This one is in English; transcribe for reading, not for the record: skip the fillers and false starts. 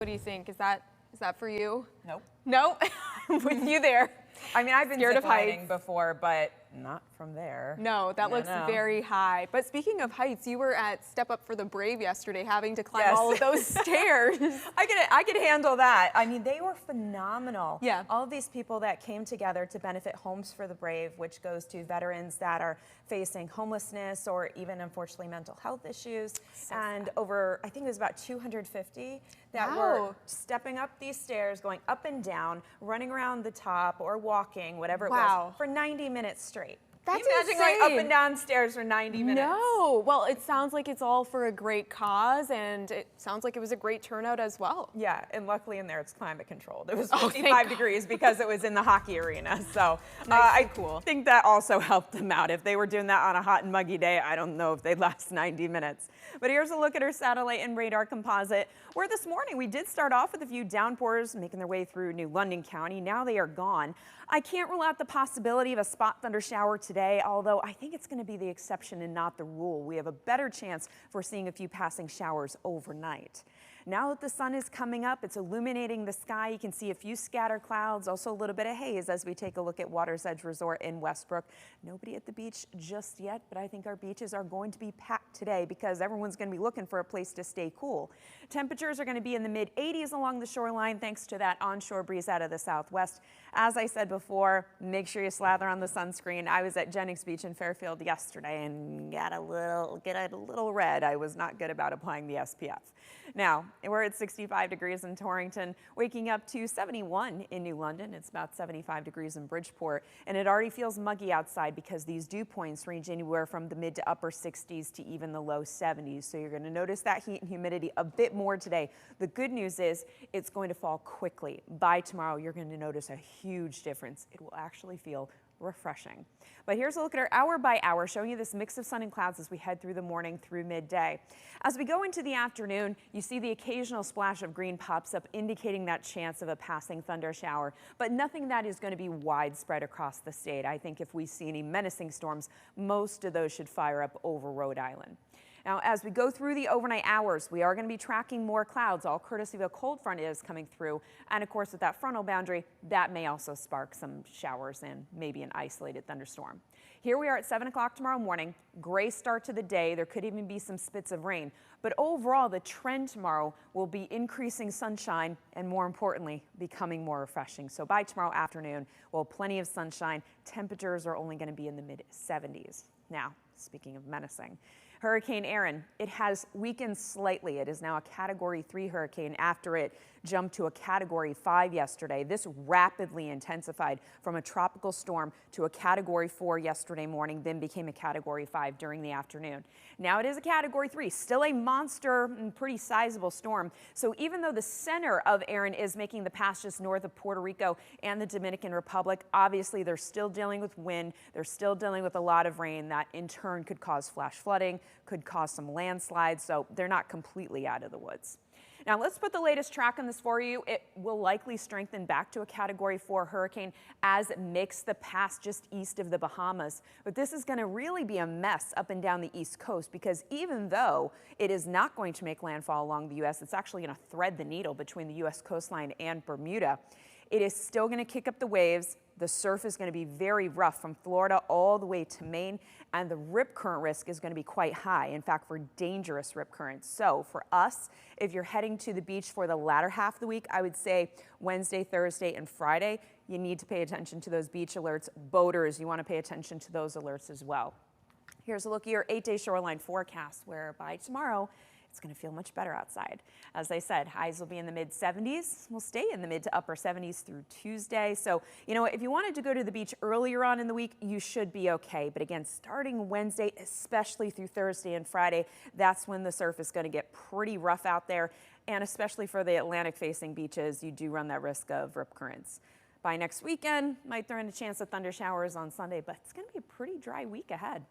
What do you think? Is that for you? Nope. No? I'm with you there. I mean, I've been Scared of ziplining heights. before, but not from there. No, that looks No. very high. But speaking of heights, you were at Step Up for the Brave yesterday, having to climb Yes. all of those stairs. I could handle that. I mean, they were phenomenal. Yeah. All of these people that came together to benefit Homes for the Brave, which goes to veterans that are facing homelessness or even, unfortunately, mental health issues. And over, I think it was about 250 that were stepping up these stairs, going up and down, running around the top or walking, whatever it was, for 90 minutes straight. That's Can you imagine insane. going up and down stairs for 90 minutes? No. Well, it sounds like it's all for a great cause, and it sounds like it was a great turnout as well. Yeah, and luckily in there it's climate controlled. It was 55 degrees because it was in the hockey arena. So I think that also helped them out. If they were doing that on a hot and muggy day, I don't know if they'd last 90 minutes. But here's a look at our satellite and radar composite, where this morning we did start off with a few downpours making their way through New London County. Now they are gone. I can't rule out the possibility of a spot thunder shower today, although I think it's going to be the exception and not the rule. We have a better chance for seeing a few passing showers overnight. Now that the sun is coming up, it's illuminating the sky. You can see a few scattered clouds, also a little bit of haze as we take a look at Water's Edge Resort in Westbrook. Nobody at the beach just yet, but I think our beaches are going to be packed today because everyone's going to be looking for a place to stay cool. Temperatures are going to be in the mid-80s along the shoreline thanks to that onshore breeze out of the southwest. As I said before, make sure you slather on the sunscreen. I was at Jennings Beach in Fairfield yesterday and got a little red. I was not good about applying the SPF. Now, we're at 65 degrees in Torrington, waking up to 71 in New London. It's about 75 degrees in Bridgeport, and it already feels muggy outside because these dew points range anywhere from the mid to upper 60s to even the low 70s. So you're going to notice that heat and humidity a bit more today. The good news is it's going to fall quickly. By tomorrow, you're going to notice a huge difference. It will actually feel refreshing. But here's a look at our hour by hour, showing you this mix of sun and clouds as we head through the morning through midday. As we go into the afternoon, you see the occasional splash of green pops up, indicating that chance of a passing thunder shower, but nothing that is going to be widespread across the state. I think if we see any menacing storms, most of those should fire up over Rhode Island. Now, as we go through the overnight hours, we are going to be tracking more clouds, all courtesy of a cold front is coming through. And of course, with that frontal boundary, that may also spark some showers and maybe an isolated thunderstorm. Here we are at 7 o'clock tomorrow morning. Gray start to the day. There could even be some spits of rain. But overall, the trend tomorrow will be increasing sunshine and, more importantly, becoming more refreshing. So by tomorrow afternoon, well, plenty of sunshine. Temperatures are only going to be in the mid-70s. Now, speaking of menacing, Hurricane Erin, it has weakened slightly. It is now a Category 3 hurricane after it jumped to a Category 5 yesterday. This rapidly intensified from a tropical storm to a Category 4 yesterday morning, then became a Category 5 during the afternoon. Now it is a Category 3, still a monster and pretty sizable storm. So even though the center of Erin is making the pass just north of Puerto Rico and the Dominican Republic, obviously they're still dealing with wind. They're still dealing with a lot of rain that in turn could cause flash flooding, could cause some landslides, so they're not completely out of the woods. Now let's put the latest track on this for you. It will likely strengthen back to a Category 4 hurricane as it makes the pass just east of the Bahamas. But this is going to really be a mess up and down the East Coast because even though it is not going to make landfall along the U.S., it's actually going to thread the needle between the U.S. coastline and Bermuda. It is still going to kick up the waves. The surf is going to be very rough from Florida all the way to Maine, and the rip current risk is going to be quite high. In fact, for dangerous rip currents. So for us, if you're heading to the beach for the latter half of the week, I would say Wednesday, Thursday, and Friday, you need to pay attention to those beach alerts. Boaters, you want to pay attention to those alerts as well. Here's a look at your 8-day shoreline forecast, where by tomorrow, it's going to feel much better outside. As I said, highs will be in the mid-70s. We'll stay in the mid to upper 70s through Tuesday. So, you know, if you wanted to go to the beach earlier on in the week, you should be okay. But again, starting Wednesday, especially through Thursday and Friday, that's when the surf is going to get pretty rough out there. And especially for the Atlantic-facing beaches, you do run that risk of rip currents. By next weekend, might throw in a chance of thunder showers on Sunday, but it's going to be a pretty dry week ahead.